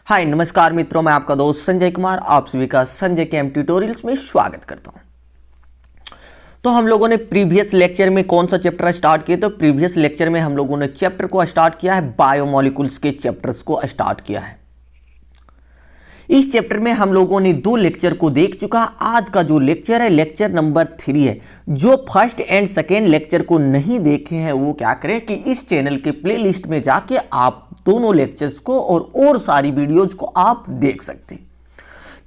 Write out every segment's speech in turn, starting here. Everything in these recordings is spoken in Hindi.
हाय नमस्कार मित्रों, मैं आपका दोस्त संजय कुमार आप सभी का संजय के एम ट्यूटोरियल्स में स्वागत करता हूं। तो हम लोगों ने प्रीवियस लेक्चर में कौन सा चैप्टर स्टार्ट किया? तो प्रीवियस लेक्चर में हम लोगों ने चैप्टर को स्टार्ट किया है, बायोमोलिकुल्स के चैप्टर्स को स्टार्ट किया है। इस चैप्टर में हम लोगों ने 2 लेक्चर को देख चुका। आज का जो लेक्चर है लेक्चर नंबर 3 है। जो फर्स्ट एंड सेकेंड लेक्चर को नहीं देखे हैं वो क्या करें कि इस चैनल के प्लेलिस्ट में जाके आप दोनों लेक्चर्स को और सारी वीडियोज को आप देख सकते हैं।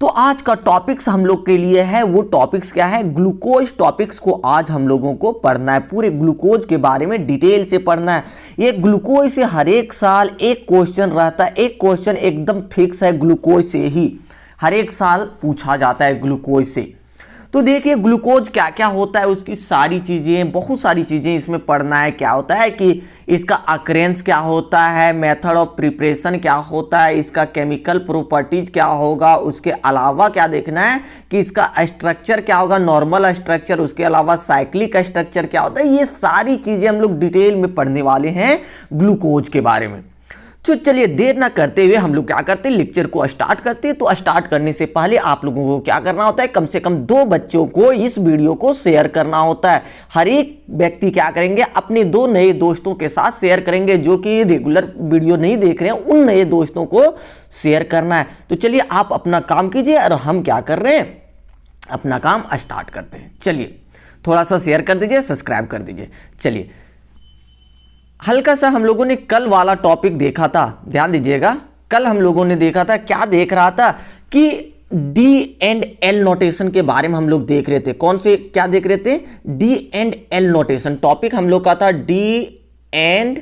तो आज का टॉपिक्स हम लोग के लिए है, वो टॉपिक्स क्या है? ग्लूकोज टॉपिक्स को आज हम लोगों को पढ़ना है। पूरे ग्लूकोज के बारे में डिटेल से पढ़ना है। ये ग्लूकोज से हर एक साल एक क्वेश्चन रहता है, एक क्वेश्चन एकदम फिक्स है ग्लूकोज से ही हर एक साल पूछा जाता है ग्लूकोज से। तो देखिए ग्लूकोज क्या क्या होता है, उसकी सारी चीज़ें, बहुत सारी चीज़ें इसमें पढ़ना है। क्या होता है कि इसका अकरेंस क्या होता है, मेथड ऑफ प्रिपरेशन क्या होता है, इसका केमिकल प्रॉपर्टीज क्या होगा, उसके अलावा क्या देखना है कि इसका स्ट्रक्चर क्या होगा, नॉर्मल स्ट्रक्चर, उसके अलावा साइक्लिक स्ट्रक्चर क्या होता है। ये सारी चीज़ें हम लोग डिटेल में पढ़ने वाले हैं ग्लूकोज के बारे में। तो चलिए देर ना करते हुए हम लोग क्या करते हैं, लेक्चर को स्टार्ट करते हैं। तो स्टार्ट करने से पहले आप लोगों को क्या करना होता है, कम से कम 2 बच्चों को इस वीडियो को शेयर करना होता है। हर एक व्यक्ति क्या करेंगे, अपने 2 नए दोस्तों के साथ शेयर करेंगे जो कि रेगुलर वीडियो नहीं देख रहे हैं, उन नए दोस्तों को शेयर करना है। तो चलिए आप अपना काम कीजिए और हम क्या कर रहे हैं, अपना काम स्टार्ट करते हैं। चलिए थोड़ा सा शेयर कर दीजिए, सब्सक्राइब कर दीजिए। चलिए हल्का सा हम लोगों ने कल वाला टॉपिक देखा था, ध्यान दीजिएगा। कल हम लोगों ने देखा था, क्या देख रहा था कि डी एंड एल नोटेशन के बारे में हम लोग देख रहे थे। कौन से क्या देख रहे थे? D and L notation. Topic हम लोग का था डी एंड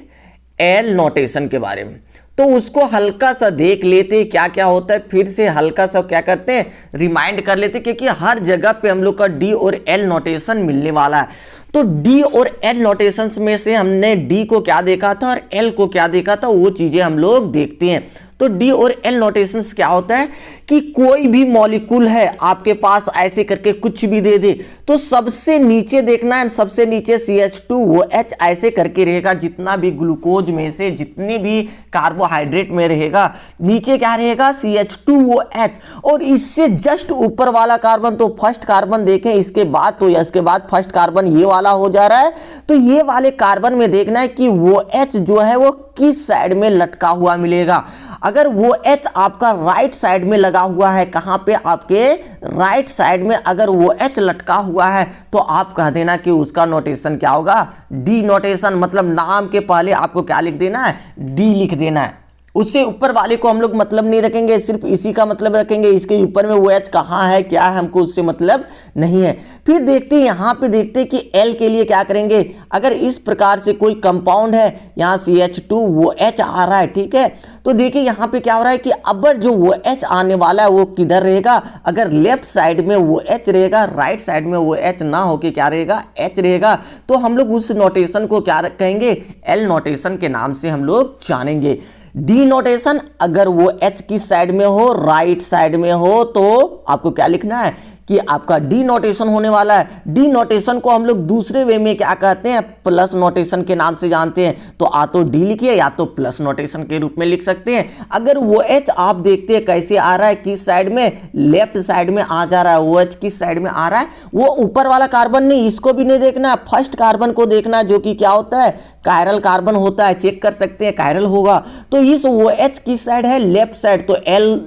एल नोटेशन के बारे में। तो उसको हल्का सा देख लेते क्या क्या होता है, फिर से हल्का सा क्या करते हैं, रिमाइंड कर लेते, क्योंकि हर जगह पे हम लोग का डी और एल नोटेशन मिलने वाला है। तो डी और एल नोटेशंस में से हमने डी को क्या देखा था और एल को क्या देखा था, वो चीजें हम लोग देखते हैं। तो डी और एल नोटेशंस क्या होता है कि कोई भी मॉलिक्यूल है आपके पास, ऐसे करके कुछ भी दे दे तो सबसे नीचे देखना है, सबसे नीचे CH2OH ऐसे करके रहेगा। जितना भी ग्लूकोज में से जितने भी कार्बोहाइड्रेट में रहेगा, नीचे क्या रहेगा, CH2OH। और इससे जस्ट ऊपर वाला कार्बन, तो फर्स्ट कार्बन देखें, इसके बाद तो या इसके बाद फर्स्ट कार्बन ये वाला हो जा रहा है। तो ये वाले कार्बन में देखना है कि OH जो है वो किस साइड में लटका हुआ मिलेगा। अगर वो H आपका राइट साइड में लगा हुआ है, कहां पे, आपके राइट साइड में अगर वो H लटका हुआ है तो आप कह देना कि उसका नोटेशन क्या होगा, डी नोटेशन। मतलब नाम के पहले आपको क्या लिख देना है, डी लिख देना है। उससे ऊपर वाले को हम लोग मतलब नहीं रखेंगे, सिर्फ इसी का मतलब रखेंगे। इसके ऊपर में वो H कहाँ है, क्या है, हमको उससे मतलब नहीं है। फिर देखते हैं, यहाँ पे देखते हैं कि L के लिए क्या करेंगे। अगर इस प्रकार से कोई कंपाउंड है, यहाँ CH2OH आ रहा है, ठीक है। तो देखिए यहाँ पे क्या हो रहा है कि अब जो OH आने वाला है वो किधर रहेगा, अगर लेफ्ट साइड में OH रहेगा, राइट साइड में OH ना होके क्या रहेगा, H रहेगा। तो हम लोग उस नोटेशन को क्या कहेंगे, L नोटेशन के नाम से हम लोग जानेंगे। डी नोटेशन अगर वो H की साइड में हो, राइट साइड में हो, तो आपको क्या लिखना है कि आपका डी नोटेशन होने वाला है। डी नोटेशन को हम लोग दूसरे वे में क्या कहते हैं, प्लस नोटेशन के नाम से जानते हैं। तो आ तो डी लिखिए या तो प्लस नोटेशन के रूप में लिख सकते हैं। अगर वो H आप देखते हैं कैसे आ रहा है, किस साइड में, लेफ्ट साइड में आ जा रहा है। वो H किस साइड में आ रहा है, वो ऊपर वाला कार्बन नहीं, इसको भी नहीं देखना है, फर्स्ट कार्बन को देखना है, जो कि क्या होता है, कायरल कार्बन होता है। चेक कर सकते हैं कायरल होगा। तो इस OH किस साइड है, लेफ्ट साइड। तो L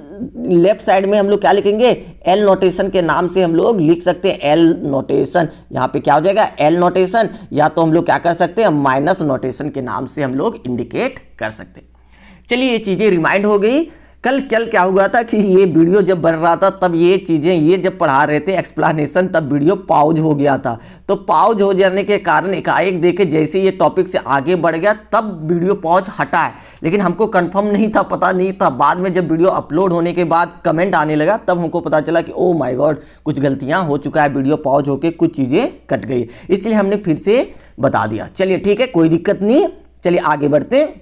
लेफ्ट साइड में हम लोग क्या लिखेंगे, L नोटेशन के नाम से हम लोग लिख सकते हैं L नोटेशन। यहाँ पे क्या हो जाएगा, L नोटेशन, या तो हम लोग क्या कर सकते हैं, माइनस नोटेशन के नाम से हम लोग इंडिकेट कर सकते हैं। चलिए ये चीजें रिमाइंड हो गई। कल क्या हुआ था कि ये वीडियो जब बन रहा था तब ये चीज़ें, ये जब पढ़ा रहे थे एक्सप्लेनेशन, तब वीडियो पॉज हो गया था। तो पॉज हो जाने के कारण एकाएक देखे जैसे ये टॉपिक से आगे बढ़ गया तब वीडियो पॉज हटा है। लेकिन हमको कंफर्म नहीं था, पता नहीं था। बाद में जब वीडियो अपलोड होने के बाद कमेंट आने लगा तब हमको पता चला कि ओ माय गॉड, कुछ गलतियाँ हो चुका है, वीडियो पॉज होकर कुछ चीज़ें कट गई, इसलिए हमने फिर से बता दिया। चलिए ठीक है, कोई दिक्कत नहीं। चलिए आगे बढ़ते हैं।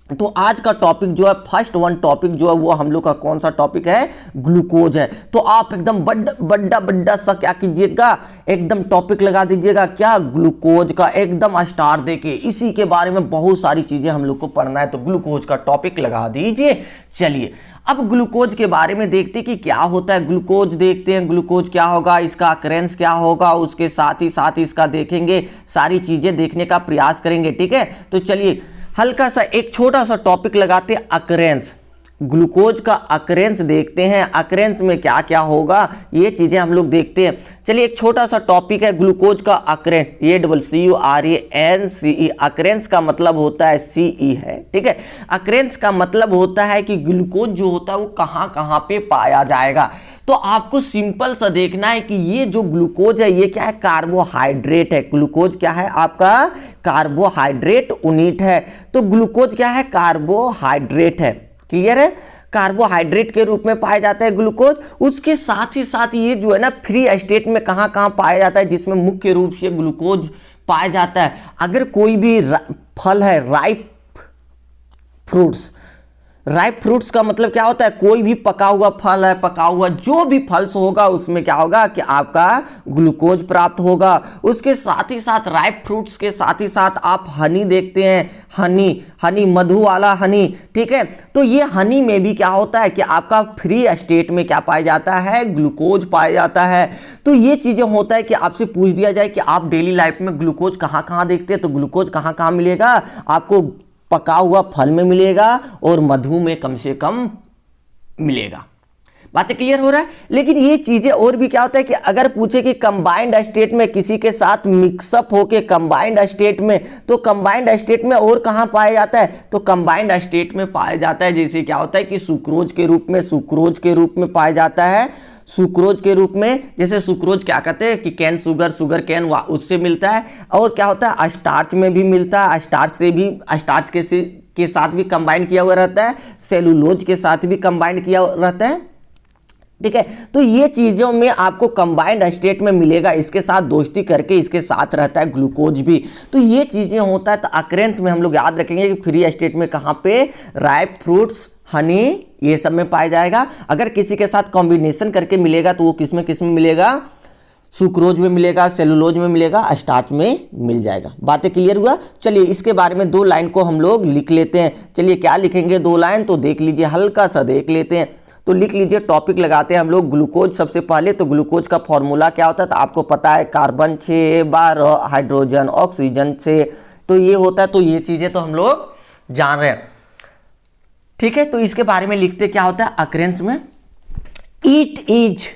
तो आज का टॉपिक जो है, फर्स्ट वन टॉपिक जो है वो हम लोग का कौन सा टॉपिक है, ग्लूकोज है। तो आप एकदम बड्डा सा क्या कीजिएगा, एकदम टॉपिक लगा दीजिएगा, क्या, ग्लूकोज का एकदम स्टार देके। इसी के बारे में बहुत सारी चीजें हम लोग को पढ़ना है, तो ग्लूकोज का टॉपिक लगा दीजिए। चलिए अब ग्लूकोज के बारे में देखते हैं कि क्या होता है। ग्लूकोज देखते हैं, ग्लूकोज क्या होगा, इसका अकरेंस क्या होगा, उसके साथ ही इसका देखेंगे, सारी चीजें देखने का प्रयास करेंगे। ठीक है, तो चलिए हल्का सा एक छोटा सा टॉपिक लगाते हैं, अकरेंस। ग्लूकोज का अकरेंस देखते हैं, अकरेंस में क्या क्या होगा ये चीजें हम लोग देखते हैं। चलिए एक छोटा सा टॉपिक है ग्लूकोज का अकरेंस, CURENCE। अकरेंस का मतलब होता है CE है। ठीक है, अकरेंस का मतलब होता है कि ग्लूकोज जो होता है वो कहाँ कहाँ पे पाया जाएगा। तो आपको सिंपल सा देखना है कि ये जो ग्लूकोज है ये क्या है, कार्बोहाइड्रेट है। ग्लूकोज क्या है आपका, कार्बोहाइड्रेट यूनिट है। तो ग्लूकोज क्या है, कार्बोहाइड्रेट है। क्लियर है, कार्बोहाइड्रेट के रूप में पाया जाता है ग्लूकोज। उसके साथ ही साथ ये जो है ना फ्री स्टेट में कहाँ कहाँ पाया जाता है, जिसमें मुख्य रूप से ग्लूकोज पाया जाता है। अगर कोई भी फल है, राइप फ्रूट्स, राइप फ्रूट्स का मतलब क्या होता है, कोई भी पका हुआ फल है, पका हुआ जो भी फल्स होगा उसमें क्या होगा कि आपका ग्लूकोज प्राप्त होगा। उसके साथ ही साथ राइप फ्रूट्स के साथ ही साथ आप हनी देखते हैं, हनी मधु वाला हनी। ठीक है, तो ये हनी में भी क्या होता है कि आपका फ्री स्टेट में क्या पाया जाता है, ग्लूकोज पाया जाता है। तो ये चीजें होता है कि आपसे पूछ दिया जाए कि आप डेली लाइफ में ग्लूकोज कहाँ कहाँ देखते हैं, तो ग्लूकोज कहाँ कहाँ मिलेगा आपको, पका हुआ फल में मिलेगा और मधु में कम से कम मिलेगा। बातें क्लियर हो रहा है। लेकिन ये चीजें और भी क्या होता है कि अगर पूछे कि कंबाइंड स्टेट में किसी के साथ मिक्सअप होके कंबाइंड स्टेट में, तो कंबाइंड स्टेट में और कहां पाया जाता है, तो कंबाइंड स्टेट में पाया जाता है जैसे क्या होता है कि सुक्रोज के रूप में पाया जाता है। सुक्रोज के रूप में, जैसे सुक्रोज क्या कहते हैं कि कैन शुगर कैन उससे मिलता है। और क्या होता है, स्टार्च में भी मिलता है, स्टार्च के साथ भी कंबाइन किया हुआ रहता है, सेलुलोज के साथ भी कंबाइन किया रहता है। ठीक है, तो ये चीजों में आपको कंबाइंड स्टेट में मिलेगा, इसके साथ दोस्ती करके इसके साथ रहता है ग्लूकोज भी। तो ये चीजें होता है। तो अकरेंस में हम लोग याद रखेंगे कि फ्री स्टेट में कहाँ पे, राइप फ्रूट्स, हनी, ये सब में पाया जाएगा। अगर किसी के साथ कॉम्बिनेशन करके मिलेगा तो वो किस में मिलेगा, सुक्रोज में मिलेगा, सेलुलोज में मिलेगा, स्टार्च में मिल जाएगा। बातें क्लियर हुआ। चलिए इसके बारे में 2 लाइन को हम लोग लिख लेते हैं। चलिए क्या लिखेंगे 2 लाइन, तो देख लीजिए, हल्का सा देख लेते हैं। तो लिख लीजिए, टॉपिक लगाते हैं हम लोग ग्लूकोज। सबसे पहले तो ग्लूकोज का फॉर्मूला क्या होता है, तो आपको पता है कार्बन 6 12 हाइड्रोजन ऑक्सीजन 6, तो ये होता है। तो ये चीजें तो हम लोग जान रहे हैं। ठीक है, तो इसके बारे में लिखते क्या होता है अकरेंस में, it is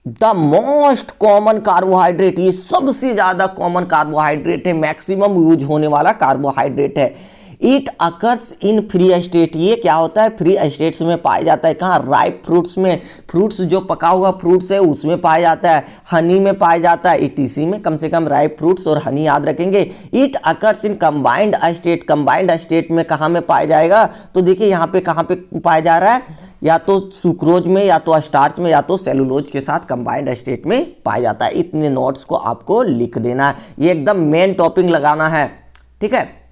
the most common carbohydrate, ये सबसे ज्यादा कॉमन कार्बोहाइड्रेट है, मैक्सिमम यूज होने वाला कार्बोहाइड्रेट है। It occurs in free state, ये क्या होता है, फ्री स्टेट्स में पाया जाता है। कहाँ, राइप फ्रूट्स में, फ्रूट्स जो पका हुआ फ्रूट्स है उसमें पाया जाता है, हनी में पाया जाता है, ETC में। कम से कम राइप फ्रूट्स और हनी याद रखेंगे। It occurs in combined state, combined state में कहाँ में पाया जाएगा, तो देखिए यहाँ पे कहाँ पे पाया जा रहा है, या तो सुक्रोज में, या तो स्टार्च में, या तो सेलुलोज के साथ कंबाइंड स्टेट में पाया जाता है। इतने नोट्स को आपको लिख देना है, ये एकदम मेन टॉपिक लगाना है। ठीक है,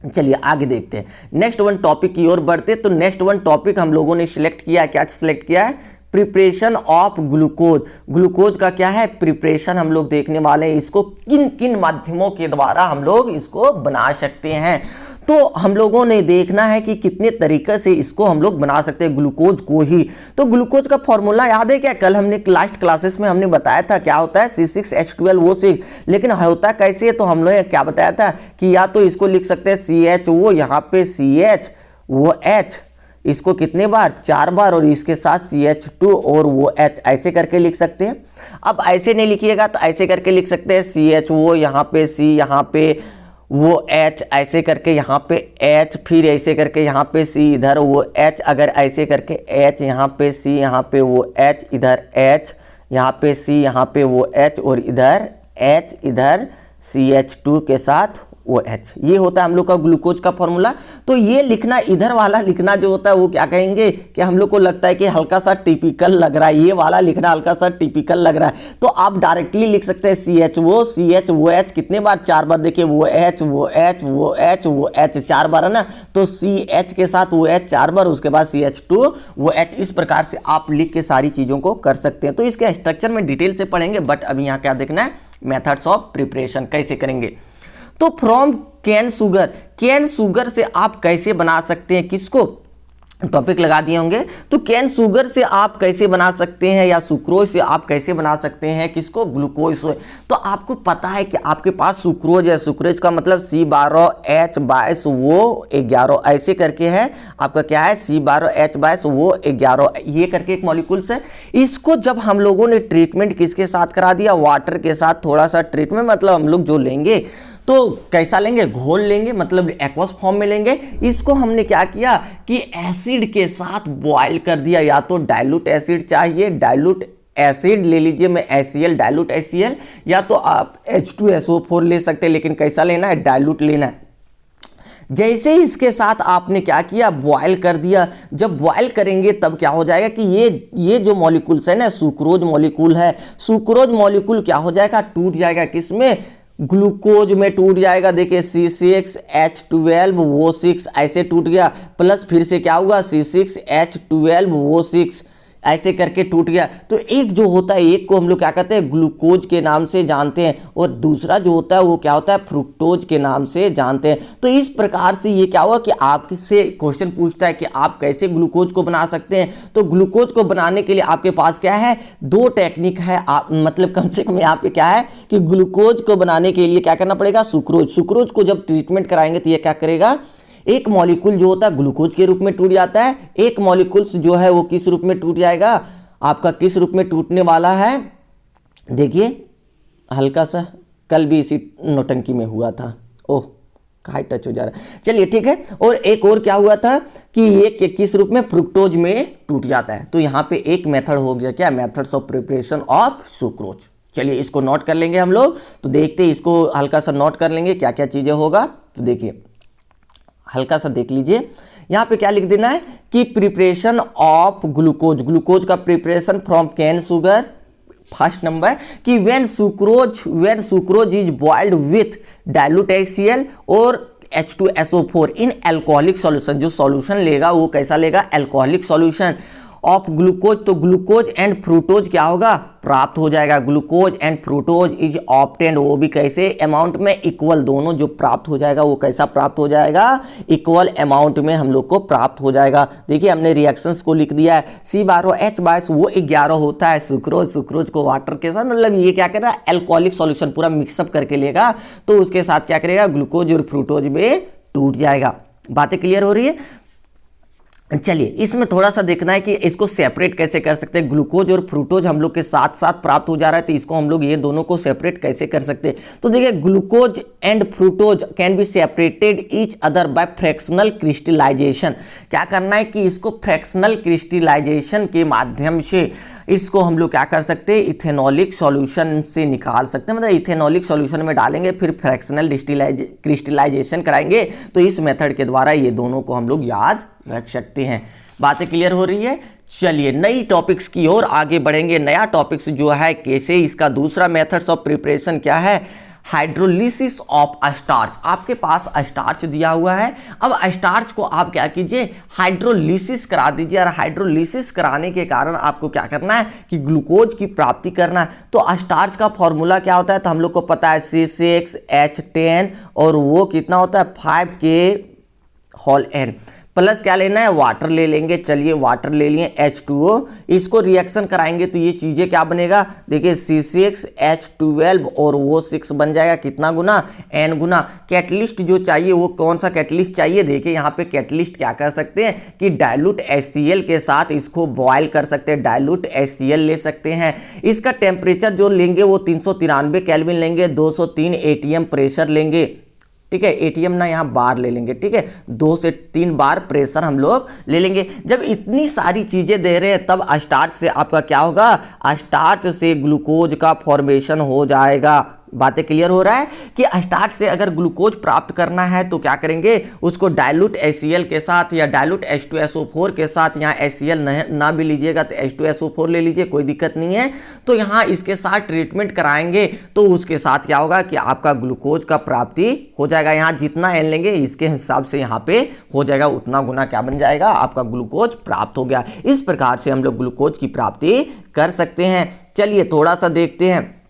चलिए आगे देखते हैं, नेक्स्ट 1 टॉपिक की ओर बढ़ते। तो नेक्स्ट 1 टॉपिक हम लोगों ने सिलेक्ट किया, क्या सिलेक्ट किया है, प्रिपरेशन ऑफ ग्लूकोज। ग्लूकोज का क्या है, प्रिपरेशन हम लोग देखने वाले हैं। इसको किन किन माध्यमों के द्वारा हम लोग इसको बना सकते हैं, तो हम लोगों ने देखना है कि कितने तरीके से इसको हम लोग बना सकते हैं ग्लूकोज को ही। तो ग्लूकोज का फॉर्मूला याद है क्या, कल हमने लास्ट क्लासेस में हमने बताया था, क्या होता है C6H12O6। लेकिन होता कैसे है, तो हम लोगों ने क्या बताया था कि या तो इसको लिख सकते हैं CHO, यहाँ पे CH, इसको कितने बार, 4 बार, और इसके साथ CH2 और OH, ऐसे करके लिख सकते हैं। अब ऐसे नहीं लिखिएगा तो ऐसे करके लिख सकते हैं CHO, यहाँ पे C, यहाँ पे वो H, ऐसे करके यहाँ पे H, फिर ऐसे करके यहाँ पे C, इधर वो H, अगर ऐसे करके H, यहाँ पे C, यहाँ पे वो H, इधर H, यहाँ पे C, यहाँ पे वो H, और इधर H, इधर CH2 के साथ OH। ये होता है हम लोग का ग्लूकोज का फॉर्मूला। तो ये लिखना, इधर वाला लिखना जो होता है वो क्या कहेंगे कि हम लोग को लगता है कि हल्का सा टिपिकल लग रहा है, ये वाला लिखना हल्का सा टिपिकल लग रहा है, तो आप डायरेक्टली लिख सकते हैं CHO, CH, OH, कितने बार, 4 बार। देखिए वो H 4 बार है ना, तो CH के साथ OH 4 बार, उसके बाद CH2 OH। इस प्रकार से आप लिख के सारी चीज़ों को कर सकते हैं। तो इसके स्ट्रक्चर में डिटेल से पढ़ेंगे, बट अभी यहाँ क्या देखना है, मेथड्स ऑफ प्रिपरेशन कैसे करेंगे। तो फ्रॉम कैन शुगर से आप कैसे बना सकते हैं, किसको, टॉपिक लगा दिए होंगे। तो कैन शुगर से आप कैसे बना सकते हैं या सुक्रोज से आप कैसे बना सकते हैं किसको, ग्लूकोज से। तो आपको पता है कि आपके पास सुक्रोज है, सुक्रोज का मतलब C12H22O11 ऐसे करके है आपका क्या है, C12H22O11 ये करके एक मॉलिक्यूल्स है। इसको जब हम लोगों ने ट्रीटमेंट किसके साथ करा दिया, वाटर के साथ थोड़ा सा ट्रीटमेंट, मतलब हम लोग जो लेंगे तो कैसा लेंगे, घोल लेंगे, मतलब एक्वस फॉर्म में लेंगे। इसको हमने क्या किया कि एसिड के साथ बॉयल कर दिया, या तो डाइल्यूट एसिड चाहिए, डाइल्यूट एसिड ले लीजिए में HCl, डाइल्यूट HCl, या तो आप H2SO4 ले सकते हैं, लेकिन कैसा लेना है, डाइल्यूट लेना है। जैसे ही इसके साथ आपने क्या किया, बॉयल कर दिया। जब बॉयल करेंगे तब क्या हो जाएगा कि ये जो मॉलिक्यूल्स है ना, सुक्रोज मॉलिक्यूल है, सुक्रोज मॉलिक्यूल क्या हो जाएगा, टूट जाएगा, किसमें, ग्लूकोज में टूट जाएगा। देखिए C6H12O6 ऐसे टूट गया, प्लस फिर से क्या हुआ, C6H12O6 ऐसे करके टूट गया। तो एक जो होता है, एक को हम लोग क्या कहते हैं, ग्लूकोज के नाम से जानते हैं, और दूसरा जो होता है वो क्या होता है, फ्रुक्टोज के नाम से जानते हैं। तो इस प्रकार से ये क्या हुआ कि आपसे क्वेश्चन पूछता है कि आप कैसे ग्लूकोज को बना सकते हैं। तो ग्लूकोज को बनाने के लिए आपके पास क्या है, दो टेक्निक है। आप मतलब कम से कम यहाँ पे क्या है कि ग्लूकोज को बनाने के लिए क्या करना पड़ेगा, सुक्रोज को जब ट्रीटमेंट कराएंगे तो ये क्या करेगा, एक मॉलिक्यूल जो होता है ग्लूकोज के रूप में टूट जाता है, एक मॉलिक्यूल जो है वो किस रूप में टूट जाएगा, आपका किस रूप में टूटने वाला है, देखिए हल्का सा कल भी इसी नौटंकी में हुआ था, ओह कहाँ टच हो जा रहा है, चलिए ठीक है। और एक और क्या हुआ था कि ये किस रूप में, फ्रुक्टोज में टूट जाता है। तो यहाँ पे एक मेथड हो गया क्या, methods of preparation of sucrose. चलिए इसको नोट कर लेंगे हम लोग, तो देखते हैं इसको हल्का सा नोट कर लेंगे क्या क्या चीजें होगा। तो देखिए हल्का सा देख लीजिए, यहाँ पे क्या लिख देना है कि प्रिपरेशन ऑफ ग्लूकोज, ग्लूकोज का preparation from cane sugar. First number कि when sucrose is boiled with dilute HCl और H2SO4 इन एल्कोहलिक सॉल्यूशन, जो सॉल्यूशन लेगा वो कैसा लेगा, एल्कोहलिक सॉल्यूशन ऑफ ग्लूकोज। तो ग्लूकोज एंड फ्रूटोज क्या होगा, प्राप्त हो जाएगा। Glucose and fructose is obtained, वो भी कैसे, अमाउंट में इक्वल, दोनों जो प्राप्त हो जाएगा वो कैसा प्राप्त हो जाएगा, इक्वल अमाउंट में हम लोग को प्राप्त हो जाएगा। देखिए हमने रिएक्शंस को लिख दिया है, C12H22O11 होता है सुक्रोज को वाटर के साथ, मतलब ये क्या करेगा, एल्कोहलिक सॉल्यूशन पूरा मिक्सअप करके लेगा, तो उसके साथ क्या करेगा, ग्लूकोज और फ्रूटोज में टूट जाएगा। बातें क्लियर हो रही है। चलिए इसमें थोड़ा सा देखना है कि इसको सेपरेट कैसे कर सकते हैं। ग्लूकोज और फ्रूटोज हम लोग के साथ साथ प्राप्त हो जा रहा है, तो इसको हम लोग ये दोनों को सेपरेट कैसे कर सकते हैं। तो देखिए glucose and fructose can be separated each other by fractional crystallisation. क्या करना है कि इसको फ्रैक्शनल क्रिस्टलाइजेशन के माध्यम से इसको हम लोग क्या कर सकते हैं, इथेनॉलिक सॉल्यूशन से निकाल सकते हैं, मतलब इथेनॉलिक सॉल्यूशन में डालेंगे फिर फ्रैक्शनल क्रिस्टलाइजेशन कराएंगे। तो इस मेथड के द्वारा ये दोनों को हम लोग याद रख सकते हैं। बातें क्लियर हो रही है। चलिए नई टॉपिक्स की ओर आगे बढ़ेंगे। नया टॉपिक्स जो है कैसे, इसका दूसरा मेथड्स ऑफ प्रिपरेशन क्या है, हाइड्रोलिसिस ऑफ स्टार्च। आपके पास स्टार्च दिया हुआ है, अब स्टार्च को आप क्या कीजिए, हाइड्रोलिसिस करा दीजिए। और हाइड्रोलिसिस कराने के कारण आपको क्या करना है कि ग्लूकोज की प्राप्ति करना है। तो स्टार्च का फॉर्मूला क्या होता है, तो हम लोग को पता है C6H10 और वो कितना होता है 5K प्लस क्या लेना है, वाटर ले लेंगे। चलिए वाटर ले लिए H2O, इसको रिएक्शन कराएंगे तो ये चीज़ें क्या बनेगा, देखिए C6H12 और वो 6 बन जाएगा, कितना गुना, N गुना। कैटलिस्ट जो चाहिए वो कौन सा कैटलिस्ट चाहिए, देखिए यहाँ पे कैटलिस्ट क्या कर सकते हैं कि डाइल्यूट HCl के साथ इसको बॉयल कर सकते हैं, डाइल्यूट HCl ले सकते हैं। इसका टेम्परेचर जो लेंगे वो 393 केल्विन लेंगे, 203 ATM प्रेशर लेंगे, ठीक है, ATM ना यहाँ बार ले लेंगे, ठीक है, 2 से 3 बार प्रेशर हम लोग ले लेंगे। जब इतनी सारी चीजें दे रहे हैं तब स्टार्च से आपका क्या होगा, स्टार्च से ग्लूकोज का फॉर्मेशन हो जाएगा। बातें क्लियर हो रहा है कि स्टार्च से अगर ग्लूकोज प्राप्त करना है तो क्या करेंगे, उसको डाइल्यूट HCl के साथ या डाइल्यूट H2SO4 के साथ, यहाँ HCl ना भी लीजिएगा तो H2SO4 ले लीजिए, कोई दिक्कत नहीं है। तो यहाँ इसके साथ ट्रीटमेंट कराएंगे तो उसके साथ क्या होगा कि आपका ग्लूकोज का प्राप्ति हो जाएगा। यहाँ जितना N लेंगे इसके हिसाब से यहाँ पे हो जाएगा, उतना गुना क्या बन जाएगा, आपका ग्लूकोज प्राप्त हो गया। इस प्रकार से हम लोग ग्लूकोज की प्राप्ति कर सकते हैं। चलिए थोड़ा सा देखते हैं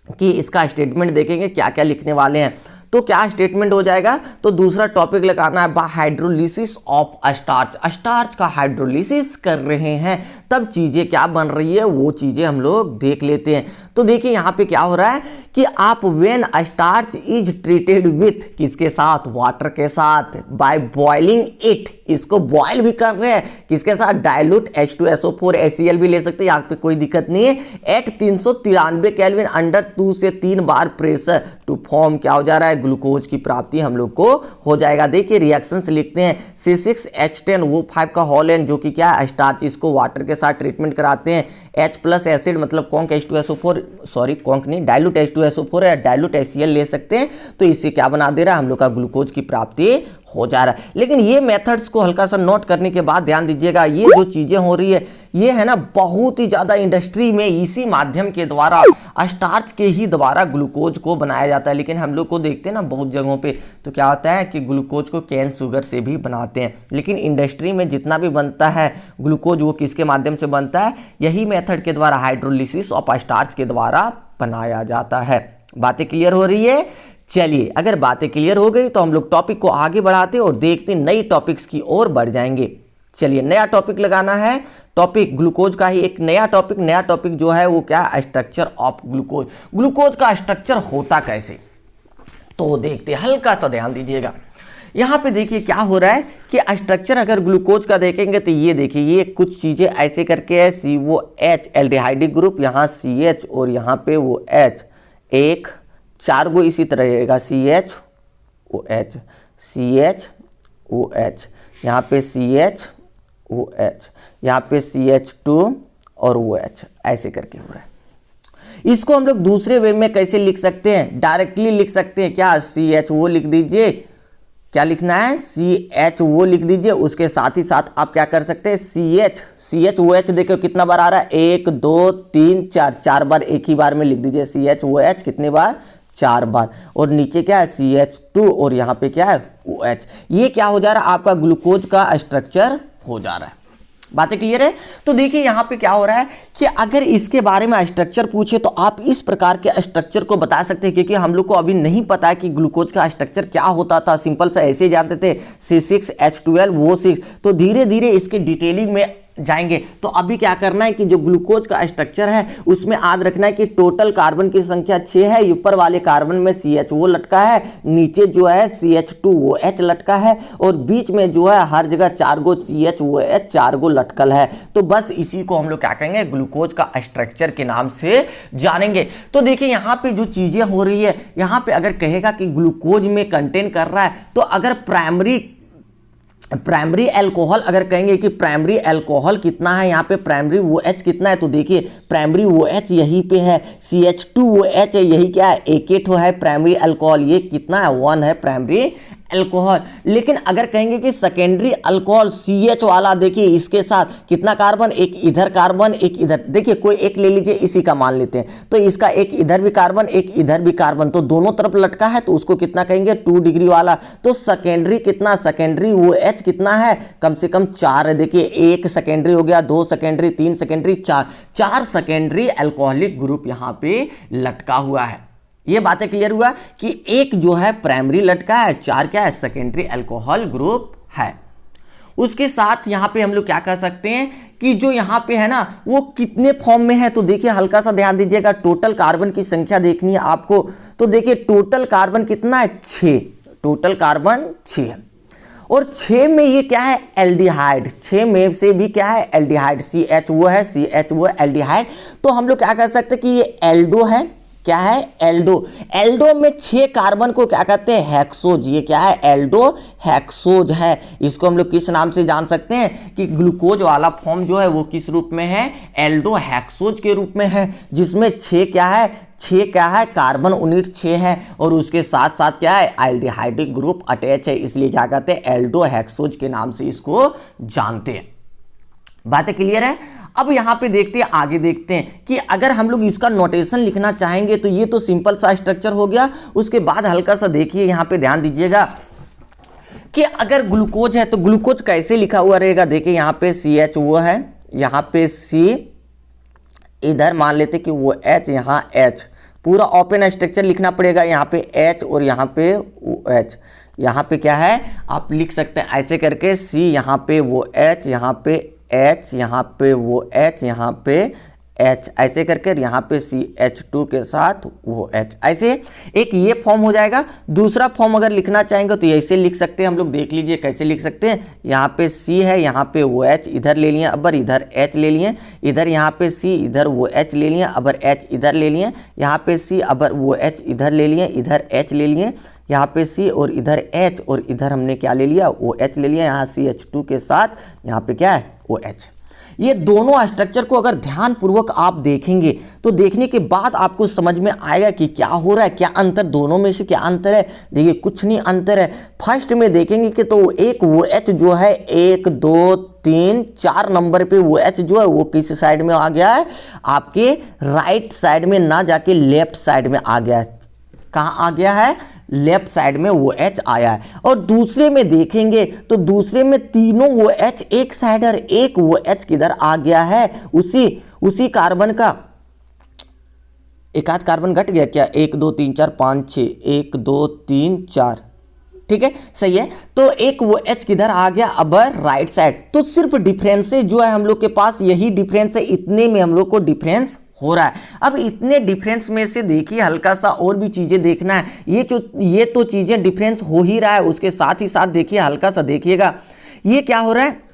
कि इसका स्टेटमेंट देखेंगे क्या क्या लिखने वाले हैं। तो क्या स्टेटमेंट हो जाएगा, तो दूसरा टॉपिक लगाना है हाइड्रोलिसिस ऑफ स्टार्च। स्टार्च का हाइड्रोलिसिस कर रहे हैं तब चीजें क्या बन रही है वो चीजें हम लोग देख लेते हैं। तो देखिए यहाँ पे क्या हो रहा है कि आप when starch is treated with किसके साथ, वाटर के साथ, बाय बॉइलिंग इट, इसको बॉयल भी कर रहे हैं किसके साथ, डाइल्यूट H2SO4 HCl भी ले सकते हैं, यहाँ पे कोई दिक्कत नहीं है। एट 393 केल्विन अंडर 2 से 3 बार प्रेशर टू फॉर्म क्या हो जा रहा है, ग्लूकोज की प्राप्ति हम लोग को हो जाएगा। देखिए रिएक्शंस लिखते हैं C6H10O5 का हॉल एन जो कि क्या है स्टार्च, इसको वाटर के साथ ट्रीटमेंट कराते हैं। H+ एसिड मतलब कॉन्क H2SO4, सॉरी कॉन्क नहीं, डाइल्यूट H2SO4 या डाइल्यूट HCl ले सकते हैं, तो इससे क्या बना दे रहा है हम लोग का ग्लूकोज की प्राप्ति हो जा रहा है। लेकिन ये मेथड्स को हल्का सा नोट करने के बाद ध्यान दीजिएगा, ये जो चीजें हो रही है ये है ना बहुत ही ज्यादा इंडस्ट्री में इसी माध्यम के द्वारा स्टार्च के ही द्वारा ग्लूकोज को बनाया जाता है। लेकिन हम लोग को देखते हैं ना बहुत जगहों पे तो क्या होता है कि ग्लूकोज को कैन शुगर से भी बनाते हैं, लेकिन इंडस्ट्री में जितना भी बनता है ग्लूकोज वो किसके माध्यम से बनता है, यही मेथड के द्वारा हाइड्रोलिसिस ऑफ स्टार्च के द्वारा बनाया जाता है। बातें क्लियर हो रही है? चलिए अगर बातें क्लियर हो गई तो हम लोग टॉपिक को आगे बढ़ाते और देखते नई टॉपिक्स की ओर बढ़ जाएंगे। चलिए नया टॉपिक लगाना है, टॉपिक ग्लूकोज का ही एक नया टॉपिक जो है वो क्या, स्ट्रक्चर ऑफ ग्लूकोज। ग्लूकोज का स्ट्रक्चर होता कैसे तो देखते, हल्का सा ध्यान दीजिएगा। यहाँ पे देखिए क्या हो रहा है कि स्ट्रक्चर अगर ग्लूकोज का देखेंगे तो ये देखिए ये कुछ चीजें ऐसे करके है, COH एल्डिहाइडिक ग्रुप, यहाँ CH और यहाँ पे वो H, एक 4 गो इसी तरह रहेगा CHOH, CHOH, यहाँ पे CHOH, यहाँ पे CH2 और OH, ऐसे करके हो रहा है। इसको हम लोग दूसरे वे में कैसे लिख सकते हैं, डायरेक्टली लिख सकते हैं क्या, CHO लिख दीजिए, क्या लिखना है CHO लिख दीजिए, उसके साथ ही साथ आप क्या कर सकते हैं CHOH देखो कितना बार आ रहा है, 1 2 3 4, 4 बार एक ही बार में लिख दीजिए CHOH, कितने बार, 4 बार, और नीचे क्या है CH2 और यहाँ पे क्या है OH। ये क्या हो जा रहा है आपका ग्लूकोज का स्ट्रक्चर हो जा रहा है। बातें क्लियर है? तो देखिए यहाँ पे क्या हो रहा है कि अगर इसके बारे में स्ट्रक्चर पूछे तो आप इस प्रकार के स्ट्रक्चर को बता सकते हैं, क्योंकि हम लोग को अभी नहीं पता है कि ग्लूकोज का स्ट्रक्चर क्या होता था, सिंपल सा ऐसे ही जानते थे C6H12O6, तो धीरे धीरे इसके डिटेलिंग में जाएंगे। तो अभी क्या करना है कि जो ग्लूकोज का स्ट्रक्चर है उसमें याद रखना है कि टोटल कार्बन की संख्या 6 है, ऊपर वाले कार्बन में CHO लटका है, नीचे जो है CH2OH लटका है, और बीच में जो है हर जगह 4 गो CHOH 4 गो लटकल है। तो बस इसी को हम लोग क्या कहेंगे, ग्लूकोज का स्ट्रक्चर के नाम से जानेंगे। तो देखिए यहाँ पे जो चीजें हो रही है, यहाँ पे अगर कहेगा कि ग्लूकोज में कंटेन कर रहा है, तो अगर प्राइमरी अल्कोहल अगर कहेंगे कि प्राइमरी अल्कोहल कितना है, यहाँ पे प्राइमरी OH कितना है, तो देखिए प्राइमरी OH यहीं पे है, CH2OH है, यही क्या है, एक है प्राइमरी अल्कोहल, ये कितना है, 1 है प्राइमरी अल्कोहल। लेकिन अगर कहेंगे कि सेकेंडरी अल्कोहल CH वाला, देखिए इसके साथ कितना कार्बन, एक इधर कार्बन एक इधर, देखिए कोई एक ले लीजिए, इसी का मान लेते हैं, तो इसका एक इधर भी कार्बन एक इधर भी कार्बन, तो दोनों तरफ लटका है, तो उसको कितना कहेंगे, 2 डिग्री वाला। तो सेकेंडरी कितना, सेकेंडरी OH कितना है, कम से कम 4 है। देखिए 1 सेकेंडरी हो गया, 2 secondary, 3 secondary, 4 secondary alcoholic group यहाँ पे लटका हुआ है। ये बातें क्लियर हुआ कि एक जो है प्राइमरी लटका है, 4 क्या है, सेकेंडरी अल्कोहल ग्रुप है। उसके साथ यहां पे हम लोग क्या कर सकते हैं कि जो यहां पे है ना वो कितने फॉर्म में है, तो देखिए हल्का सा ध्यान दीजिएगा, टोटल कार्बन की संख्या देखनी है आपको। तो देखिए टोटल कार्बन कितना है, 6, टोटल कार्बन 6 है, और 6 में ये क्या है, एल्डिहाइड, 6 में से भी क्या है, एल्डिहाइड, CHO है, CHO एल्डिहाइड। तो हम लोग क्या कर सकते हैं कि ये एल्डो है, क्या है, एल्डो। एल्डो में 6 कार्बन को क्या कहते हैं, हेक्सोज, ये क्या है, एल्डो हेक्सोज है। इसको हम लोग किस नाम से जान सकते हैं कि ग्लूकोज वाला फॉर्म जो है वो किस रूप में है, एल्डो हेक्सोज के रूप में है, जिसमें 6 क्या है, 6 क्या है, कार्बन यूनिट 6 है, और उसके साथ साथ क्या है, एल्डिहाइडिक ग्रुप अटैच है, इसलिए क्या कहते हैं, एल्डो हेक्सोज के नाम से इसको जानते हैं। बातें क्लियर है? अब यहां पे देखते हैं, आगे देखते हैं कि अगर हम लोग इसका नोटेशन लिखना चाहेंगे तो ये तो सिंपल सा स्ट्रक्चर हो गया। उसके बाद हल्का सा देखिए यहां पे ध्यान दीजिएगा कि अगर ग्लूकोज है तो ग्लूकोज कैसे लिखा हुआ रहेगा। देखिए यहां पे CHO है, यहां पे C, इधर मान लेते कि वो H, यहां H, पूरा ओपन स्ट्रक्चर लिखना पड़ेगा। यहाँ पे H और यहाँ पे OH, यहाँ पे क्या है आप लिख सकते हैं ऐसे करके C, यहाँ पे वो H, यहाँ पे H, यहाँ पे वो H, यहाँ पे H, ऐसे करके यहाँ पे CH2 के साथ वो H, ऐसे एक ये फॉर्म हो जाएगा। दूसरा फॉर्म अगर लिखना चाहेंगे तो ऐसे लिख सकते हैं हम लोग, देख लीजिए कैसे लिख सकते हैं। यहाँ पे C है, यहाँ पे वो H इधर ले लिए, अबर इधर H ले लिए, इधर यहाँ पे C, इधर वो H ले लिए, अबर H इधर ले लिए, यहाँ पे C अबर वो H इधर ले लिए, इधर H ले लिए, यहाँ पे C और इधर H और इधर हमने क्या ले लिया वो H ले लिया, यहाँ CH2 के साथ यहाँ पे क्या है वो H। ये दोनों स्ट्रक्चर को अगर ध्यान पूर्वक आप देखेंगे तो देखने के बाद आपको समझ में आएगा कि क्या हो रहा है, क्या अंतर, दोनों में से क्या अंतर है। देखिए कुछ नहीं अंतर है। फर्स्ट में देखेंगे कि तो एक वो H जो है 1 2 3 4 नंबर पे वो H जो है वो किस साइड में आ गया है, आपके राइट साइड में ना जाके लेफ्ट साइड में आ गया है। कहाँ आ गया है, लेफ्ट साइड में वो H आया है। और दूसरे में देखेंगे तो दूसरे में तीनों वो H एक साइड और एक वो H किधर आ गया है, उसी कार्बन का एक आध कार्बन घट गया क्या, 1 2 3 4 5 6, 1 2 3 4, ठीक है सही है। तो एक वो H किधर आ गया अबर राइट साइड। तो सिर्फ डिफरेंस जो है हम लोग के पास यही डिफरेंस है, इतने में हम लोग को डिफरेंस हो रहा है। अब इतने डिफरेंस में से देखिए हल्का सा और भी चीजें देखना है। ये तो चीजें डिफरेंस हो ही रहा है, उसके साथ ही साथ देखिए हल्का सा देखिएगा ये क्या हो रहा है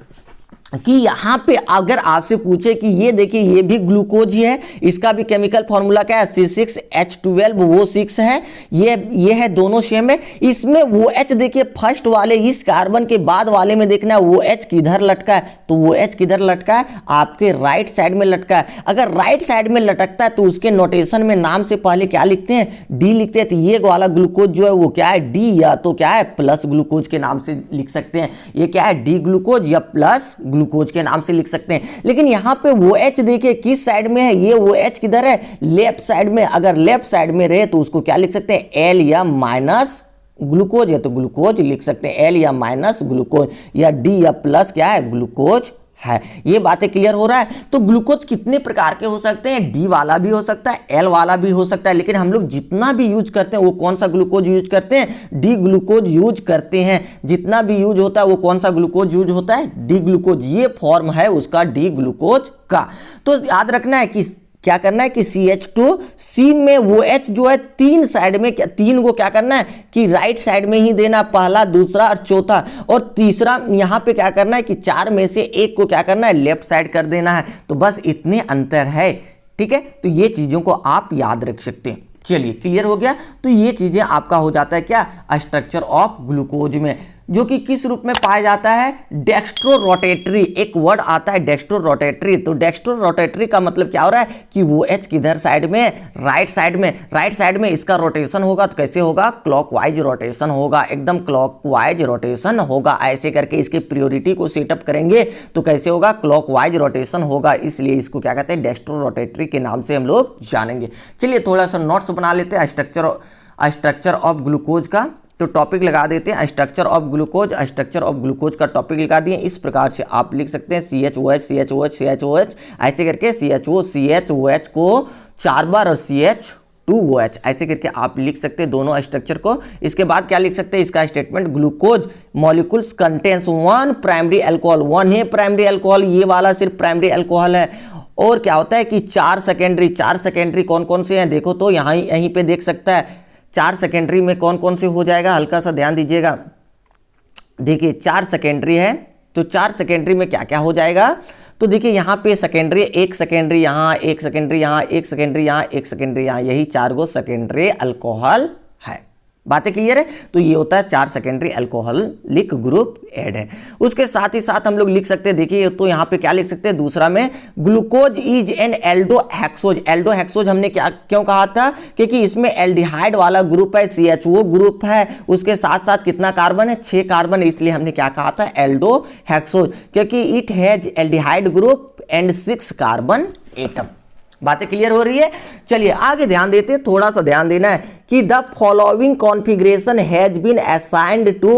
कि यहाँ पे अगर आपसे पूछे कि ये देखिए ये भी ग्लूकोज ही है, इसका भी केमिकल फॉर्मूला क्या है C6H12, वो 6 है, ये है, दोनों सेम है। इसमें वो H देखिए फर्स्ट वाले इस कार्बन के बाद वाले में देखना है वो H किधर लटका है, तो वो H किधर लटका है, आपके राइट साइड में लटका है। अगर राइट साइड में लटकता है तो उसके नोटेशन में नाम से पहले क्या लिखते हैं, D लिखते हैं। तो ये वाला ग्लूकोज जो है वो क्या है, D या तो क्या है प्लस ग्लूकोज के नाम से लिख सकते हैं। ये क्या है, D ग्लूकोज या प्लस ग्लूकोज के नाम से लिख सकते हैं। लेकिन यहां पे वो H देखिए किस साइड में है, ये वो H किधर है, लेफ्ट साइड में। अगर लेफ्ट साइड में रहे तो उसको क्या लिख सकते हैं, L या माइनस ग्लूकोज है तो ग्लूकोज लिख सकते हैं, L या माइनस ग्लूकोज, या D या प्लस क्या है ग्लूकोज है। ये बातें क्लियर हो रहा है। तो ग्लूकोज कितने प्रकार के हो सकते हैं, डी वाला भी हो सकता है, एल वाला भी हो सकता है, लेकिन हम लोग जितना भी यूज करते हैं वो कौन सा ग्लूकोज यूज करते हैं, डी ग्लूकोज यूज करते हैं। जितना भी यूज होता है वो कौन सा ग्लूकोज यूज होता है, डी ग्लूकोज। ये फॉर्म है उसका डी ग्लूकोज का। तो याद रखना है कि क्या करना है कि CH2 में वो H जो है तीन साइड में, तीन को क्या करना है कि राइट साइड में ही देना, पहला दूसरा और चौथा, और तीसरा यहां पे क्या करना है कि चार में से एक को क्या करना है लेफ्ट साइड कर देना है। तो बस इतने अंतर है, ठीक है। तो ये चीजों को आप याद रख सकते हैं। चलिए क्लियर हो गया। तो ये चीजें आपका हो जाता है क्या, स्ट्रक्चर ऑफ ग्लूकोज में, जो कि किस रूप में पाया जाता है, डेक्स्ट्रो रोटेटरी। एक वर्ड आता है डेक्स्ट्रो रोटेटरी। तो डेक्स्ट्रो रोटेटरी का मतलब क्या हो रहा है कि वो H किधर साइड में, राइट साइड में। राइट साइड में इसका रोटेशन होगा तो कैसे होगा, क्लॉकवाइज रोटेशन होगा, एकदम क्लॉकवाइज रोटेशन होगा। ऐसे करके इसके प्रायोरिटी को सेटअप करेंगे तो कैसे होगा, क्लॉकवाइज रोटेशन होगा। इसलिए इसको क्या कहते हैं, डेक्स्ट्रो रोटेटरी के नाम से हम लोग जानेंगे। चलिए थोड़ा सा नोट्स बना लेते हैं स्ट्रक्चर ऑफ ग्लूकोज का। तो टॉपिक लगा देते हैं structure of glucose. Structure of glucose का टॉपिक लगा दिए। इस प्रकार से आप लिख सकते हैं CHOH CHOH CHOH, ऐसे करके CHO CHOH को 4 बार और CH2OH ऐसे करके आप लिख सकते हैं दोनों स्ट्रक्चर को। इसके बाद क्या लिख सकते हैं, इसका statement, glucose molecules contains 1 primary alcohol. 1 है प्राइमरी अल्कोहल, ये वाला सिर्फ प्राइमरी अल्कोहल है। और क्या होता है कि 4 सेकेंडरी कौन कौन से हैं, देखो तो यहाँ यहीं पे देख सकता है 4 सेकेंडरी में कौन कौन से हो जाएगा, हल्का सा ध्यान दीजिएगा। देखिए 4 सेकेंडरी है तो 4 सेकेंडरी में क्या क्या हो जाएगा, तो देखिए यहाँ पे सेकेंडरी, एक सेकेंडरी यहाँ, एक सेकेंडरी यहाँ, एक सेकेंडरी यहाँ, एक सेकेंडरी यहाँ, यही 4 गो सेकेंडरी अल्कोहल है। बातें क्लियर है। तो ये होता है 4 सेकेंडरी अल्कोहलिक ग्रुप ऐड है। उसके साथ ही साथ हम लोग लिख सकते हैं, देखिए तो यहाँ पे क्या लिख सकते हैं, दूसरा में glucose is an aldohexose. Aldohexose हमने क्या क्यों कहा था, क्योंकि इसमें एल्डिहाइड वाला ग्रुप है, CHO ग्रुप है, उसके साथ साथ कितना कार्बन है, 6 कार्बन, इसलिए हमने क्या कहा था एल्डोहेक्सोज, क्योंकि it has aldehyde group and 6 carbon atom. बातें क्लियर हो रही है। चलिए आगे ध्यान देते हैं, थोड़ा सा ध्यान देना है कि the following configuration has been assigned to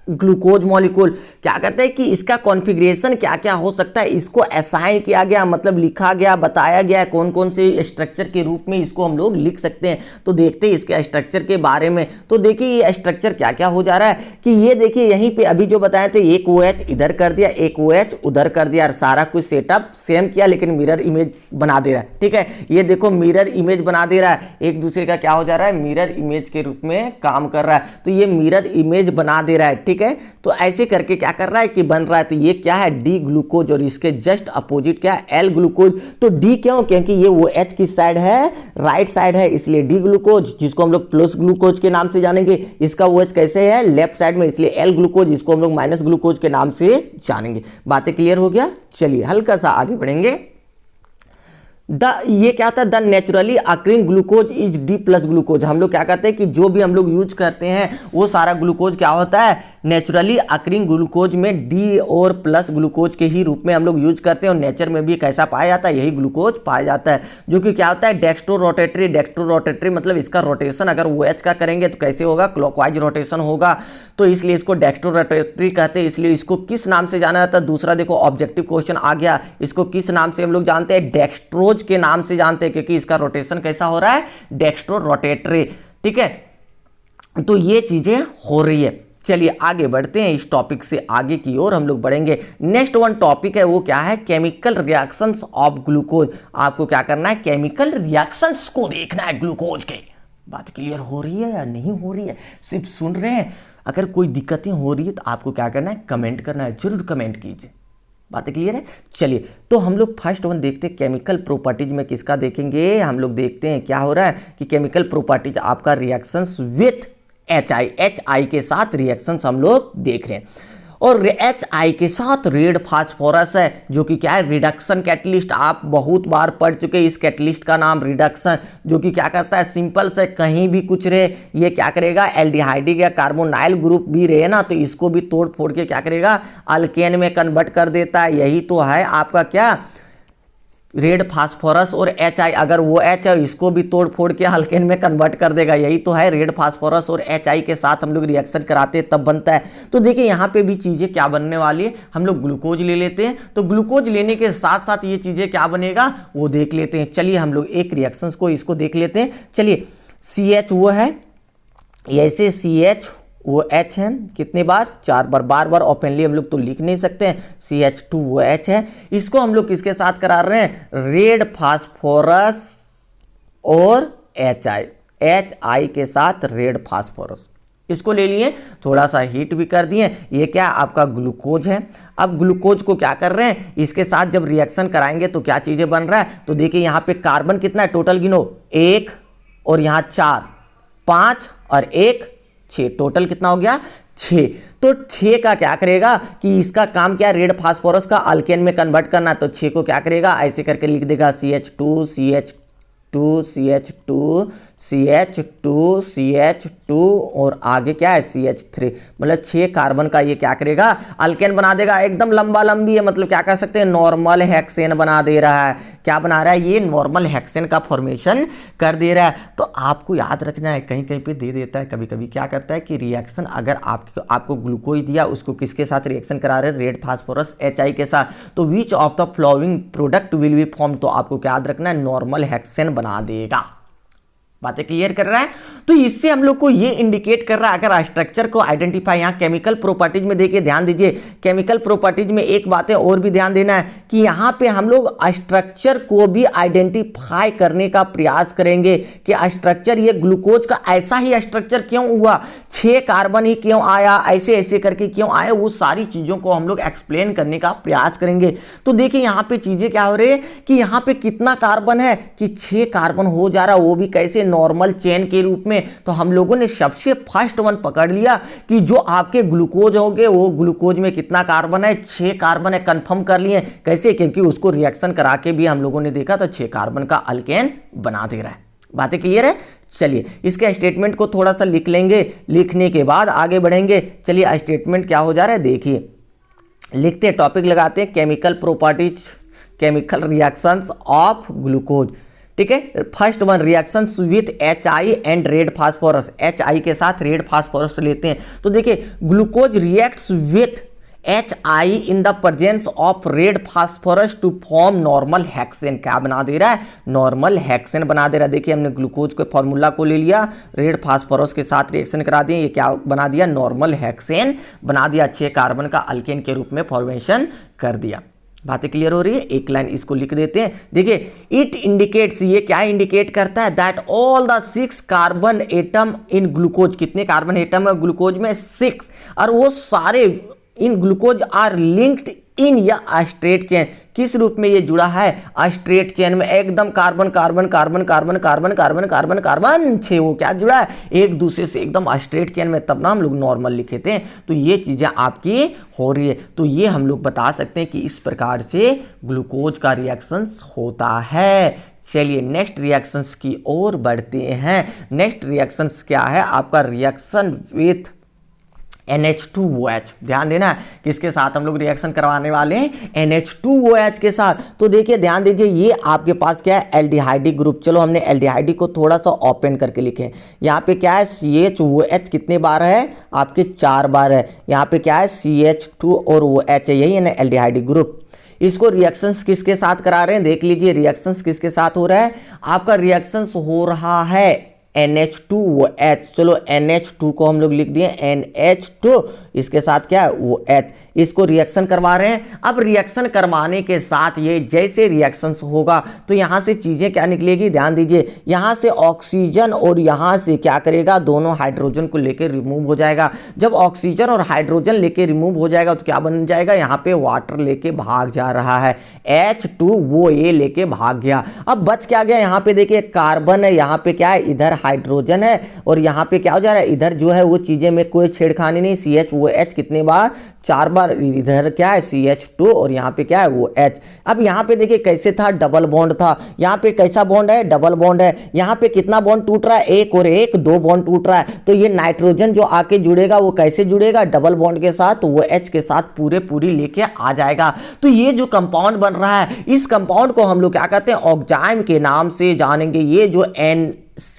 glucose molecule क्या करता है कि इसका कॉन्फ़िगरेशन क्या क्या हो सकता है इसको असाइन किया गया, मतलब लिखा गया, बताया गया है कौन कौन से स्ट्रक्चर के रूप में इसको हम लोग लिख सकते हैं। तो देखते हैं इसके स्ट्रक्चर के बारे में। तो देखिए ये स्ट्रक्चर क्या क्या हो जा रहा है कि ये देखिए यहीं पे अभी जो बताए थे एक OH इधर कर दिया, एक OH उधर कर दिया, सारा कुछ सेटअप सेम किया लेकिन मिरर इमेज बना दे रहा है। ठीक है, ये देखो मिरर इमेज बना दे रहा है, एक दूसरे का क्या हो जा रहा है, मिरर इमेज के रूप में काम कर रहा है। तो ये मिरर इमेज बना दे रहा है। ठीक है, तो ऐसे करके क्या कर रहा है कि बन रहा है। तो ये क्या है, डी ग्लूकोज, और इसके जस्ट अपोजिट क्या है, एल ग्लूकोज। तो डी क्यों, क्योंकि ये OH की साइड है, राइट साइड है, इसलिए डी ग्लूकोज, जिसको हम लोग प्लस ग्लूकोज के नाम से जानेंगे। इसका OH कैसे है, लेफ्ट साइड में, इसलिए एल ग्लूकोज, इसको हम लोग माइनस ग्लूकोज के नाम से जानेंगे। बातें क्लियर हो गया। चलिए हल्का सा आगे बढ़ेंगे। ये क्या होता है, the naturally occurring glucose is D plus glucose. हम लोग क्या कहते हैं कि जो भी हम लोग यूज करते हैं वो सारा ग्लूकोज क्या होता है, नेचुरली अक्रिंग ग्लूकोज में डी और प्लस ग्लूकोज के ही रूप में हम लोग यूज करते हैं। और नेचर में भी कैसा पाया जाता है, यही ग्लूकोज पाया जाता है, जो कि क्या होता है, डेक्स्ट्रो रोटेटरी। डेक्स्ट्रो रोटेटरी मतलब इसका रोटेशन अगर OH का करेंगे तो कैसे होगा, क्लॉकवाइज रोटेशन होगा। तो इसलिए इसको डेक्स्ट्रो रोटेटरी कहते हैं। इसलिए इसको किस नाम से जाना जाता है, दूसरा देखो ऑब्जेक्टिव क्वेश्चन आ गया, इसको किस नाम से हम लोग जानते हैं, डेक्स्ट्रोज के नाम से जानते हैं, क्योंकि इसका रोटेशन कैसा हो रहा है, डेक्स्ट्रो रोटेटरी। ठीक है, तो ये चीजें हो रही है। चलिए आगे बढ़ते हैं, इस टॉपिक से आगे की ओर हम लोग बढ़ेंगे। नेक्स्ट वन टॉपिक है वो क्या है, केमिकल रिएक्शंस ऑफ ग्लूकोज। आपको क्या करना है, केमिकल रिएक्शंस को देखना है ग्लूकोज के। बात क्लियर हो रही है या नहीं हो रही है, सिर्फ सुन रहे हैं। अगर कोई दिक्कतें हो रही है तो आपको क्या करना है, कमेंट करना है, जरूर कमेंट कीजिए। बातें क्लियर है। चलिए तो हम लोग फर्स्ट वन देखते हैं, केमिकल प्रॉपर्टीज में किसका देखेंगे, हम लोग देखते हैं क्या हो रहा है कि केमिकल प्रॉपर्टीज आपका रिएक्शंस विथ HI के साथ रिएक्शंस हम लोग देख रहे हैं। और HI के साथ रेड फास्फोरस है, जो कि क्या है, रिडक्शन कैटलिस्ट। आप बहुत बार पढ़ चुके इस कैटलिस्ट का नाम रिडक्शन, जो कि क्या करता है, सिंपल से कहीं भी कुछ रहे ये क्या करेगा, एल्डिहाइड या कार्बोनाइल ग्रुप भी रहे ना, तो इसको भी तोड़ फोड़ के क्या करेगा, अल्केन में कन्वर्ट कर देता है। यही तो है आपका क्या, रेड फास्फोरस और HI, अगर वो H है इसको भी तोड़ फोड़ के अल्केन में कन्वर्ट कर देगा। यही तो है, रेड फास्फोरस और HI के साथ हम लोग रिएक्शन कराते हैं तब बनता है। तो देखिए यहाँ पे भी चीज़ें क्या बनने वाली है, हम लोग ग्लूकोज ले लेते हैं, तो ग्लूकोज लेने के साथ साथ ये चीज़ें क्या बनेगा वो देख लेते हैं। चलिए हम लोग एक रिएक्शंस को इसको देख लेते हैं। चलिए CH वो है, ऐसे CH वो H है, कितने बार, 4 बार। बार बार ओपनली हम लोग तो लिख नहीं सकते हैं। CH2 वो H है, इसको हम लोग किसके साथ करा रहे हैं, रेड फास्फोरस और HI के साथ रेड फास्फोरस। इसको ले लिए, थोड़ा सा हीट भी कर दिए। ये क्या आपका ग्लूकोज है। अब ग्लूकोज को क्या कर रहे हैं, इसके साथ जब रिएक्शन कराएंगे तो क्या चीज़ें बन रहा है, तो देखिए यहाँ पे कार्बन कितना है, टोटल गिनो, 1 और यहाँ 4, 5 और 1 6, टोटल कितना हो गया, 6। तो 6 का क्या करेगा कि इसका काम क्या है, रेड फास्फोरस का अल्केन में कन्वर्ट करना। तो 6 को क्या करेगा, ऐसे करके लिख देगा, CH2 CH2 CH2 CH2 CH2 और आगे क्या है, CH3। मतलब 6 कार्बन का ये क्या करेगा, अल्केन बना देगा। एकदम लंबा लंबी है, मतलब क्या कह सकते हैं, नॉर्मल हेक्सेन बना दे रहा है। क्या बना रहा है, ये नॉर्मल हेक्सेन का फॉर्मेशन कर दे रहा है। तो आपको याद रखना है, कहीं कहीं पे दे देता है, कभी कभी क्या करता है कि रिएक्शन अगर आपको ग्लूकोज दिया, उसको किसके साथ रिएक्शन करा रहे हैं, रेड फास्फोरस HI के साथ, तो which of the flowing product will be form, तो आपको क्या याद रखना है, नॉर्मल हेक्सेन बना देगा। बातें क्लियर कर रहा है। तो इससे हम लोग को ये इंडिकेट कर रहा है, अगर स्ट्रक्चर को आइडेंटिफाई, यहाँ केमिकल प्रॉपर्टीज में देखिए, ध्यान दीजिए, केमिकल प्रॉपर्टीज में एक बात है और भी ध्यान देना है कि यहाँ पे हम लोग स्ट्रक्चर को भी आइडेंटिफाई करने का प्रयास करेंगे कि स्ट्रक्चर, ये ग्लूकोज का ऐसा ही स्ट्रक्चर क्यों हुआ, 6 कार्बन ही क्यों आया, ऐसे ऐसे करके क्यों आया, वो सारी चीजों को हम लोग एक्सप्लेन करने का प्रयास करेंगे। तो देखिए यहाँ पे चीजें क्या हो रही है कि यहाँ पे कितना कार्बन है कि 6 कार्बन हो जा रहा है, वो भी कैसे, नॉर्मल चेन के रूप में। तो हम लोगों ने सबसे फर्स्ट वन पकड़ लिया कि जो आपके ग्लूकोज होंगे वो ग्लूकोज में कितना कार्बन है, 6 कार्बन है, कंफर्म कर लिए। कैसे, क्योंकि उसको रिएक्शन करा के भी हम लोगों ने देखा तो 6 कार्बन का अल्केन बना दे रहा है। बातें क्लियर है। चलिए इसके स्टेटमेंट को थोड़ा सा लिख लेंगे, लिखने के बाद आगे बढ़ेंगे। चलिए स्टेटमेंट क्या हो जा रहा है देखिए, लिखते हैं, टॉपिक लगाते हैं, chemical properties, chemical reactions of glucose. ठीक है। First one reactions with HI and red phosphorus, HI के साथ रेड फास्फोरस लेते हैं। तो देखिए glucose reacts with HI in the presence of red phosphorus to form normal hexane. क्या बना दे रहा है? नॉर्मल हेक्सेन बना दे रहा है। देखिए हमने ग्लूकोज के फॉर्मूला को ले लिया, रेड फास्फोरस के साथ रिएक्शन करा दिए, ये क्या बना दिया? नॉर्मल हेक्सेन बना दिया, 6 कार्बन का अल्केन के रूप में फॉर्मेशन कर दिया। बातें क्लियर हो रही है? एक लाइन इसको लिख देते हैं। देखिए इट इंडिकेट्स, ये क्या इंडिकेट करता है? That all the 6 carbon atom in glucose, कितने कार्बन एटम है ग्लूकोज में? 6, और वो सारे in glucose are linked in a straight chain. किस रूप में ये जुड़ा है? स्ट्रेट चेन में, एकदम carbon carbon carbon carbon carbon carbon carbon carbon 6, वो क्या जुड़ा है? एक दूसरे से एकदम स्ट्रेट चेन में, तब ना हम लोग नॉर्मल लिखे थे। तो ये चीजें आपकी हो रही है। तो ये हम लोग बता सकते हैं कि इस प्रकार से ग्लूकोज का रिएक्शंस होता है। चलिए नेक्स्ट रिएक्शंस की ओर बढ़ते हैं। नेक्स्ट रिएक्शंस क्या है आपका? Reaction with NH2OH। ध्यान देना किसके साथ हम लोग रिएक्शन करवाने वाले हैं? NH2OH के साथ। तो देखिए ध्यान दीजिए, ये आपके पास क्या है? एल्डिहाइडी ग्रुप। चलो हमने एल्डिहाइडी को थोड़ा सा ओपन करके लिखे। यहाँ पे क्या है? CH-OH कितने बार है? आपके 4 बार है। यहाँ पे क्या है? CH2 और OH है, यही है ना एल्डिहाइडी ग्रुप। इसको रिएक्शंस किसके साथ करा रहे हैं? देख लीजिए रिएक्शंस किसके साथ हो रहा है? आपका रिएक्शंस हो रहा है NH2OH। चलो NH2 को हम लोग लिख दिए NH2, इसके साथ क्या है? OH। इसको रिएक्शन करवा रहे हैं। अब रिएक्शन करवाने के साथ ये जैसे रिएक्शंस होगा तो यहाँ से चीजें क्या निकलेगी? ध्यान दीजिए, यहाँ से ऑक्सीजन और यहाँ से क्या करेगा? दोनों हाइड्रोजन को लेकर रिमूव हो जाएगा। जब ऑक्सीजन और हाइड्रोजन लेके रिमूव हो जाएगा तो क्या बन जाएगा? यहाँ पे वाटर लेके भाग जा रहा है, H2 वो ये लेके भाग गया। अब बच क्या गया? यहाँ पे देखिए कार्बन है, यहाँ पे क्या है? इधर हाइड्रोजन है, और यहाँ पे क्या हो जा रहा है? इधर जो है वो चीजें में कोई छेड़खानी नहीं। CH-OH कितने बार? 4 बार। इधर क्या है? CH2, और यहाँ पे क्या है? वो H। अब यहाँ पे देखिए कैसे था? डबल बॉन्ड था। यहाँ पे कैसा बॉन्ड है? डबल बॉन्ड है। यहाँ पे कितना बॉन्ड टूट रहा है? 1 और 1, 2 बॉन्ड टूट रहा है। तो ये नाइट्रोजन जो आके जुड़ेगा वो कैसे जुड़ेगा? डबल बॉन्ड के साथ, वो H के साथ पूरी लेके आ जाएगा। तो ये जो कंपाउंड बन रहा है, इस कंपाउंड को हम लोग क्या कहते हैं? ऑक्जाइम के नाम से जानेंगे। ये जो N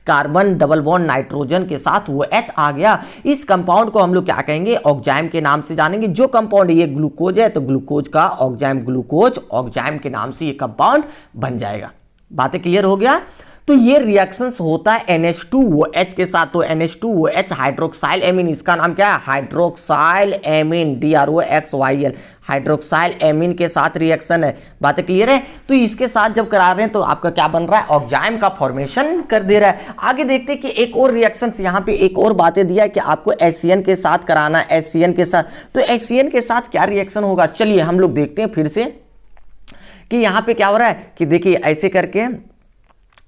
carbon double bond nitrogen के साथ वो H आ गया, इस कंपाउंड को हम लोग क्या कहेंगे? ऑक्जाइम के नाम से जानेंगे। जो कंपाउंड ये ग्लूकोज है तो ग्लूकोज का ऑक्जाइम, ग्लूकोज ऑक्जाइम के नाम से ये कंपाउंड बन जाएगा। बातें क्लियर हो गया? तो ये रिएक्शंस होता है NH2OH के साथ। तो NH2OH हाइड्रोक्साइल एमीन, इसका नाम क्या है? Hydroxyl amine, DROXYL, hydroxyl amine के साथ रिएक्शन है। बातें क्लियर है? तो इसके साथ जब करा रहे हैं तो आपका क्या बन रहा है? ऑक्जाइम का फॉर्मेशन कर दे रहा है। आगे देखते हैं कि एक और रिएक्शंस, यहाँ पे एक और बातें दिया है कि आपको HCN के साथ कराना है, HCN के साथ। तो HCN के साथ क्या रिएक्शन होगा? चलिए हम लोग देखते हैं फिर से कि यहाँ पे क्या हो रहा है। कि देखिए ऐसे करके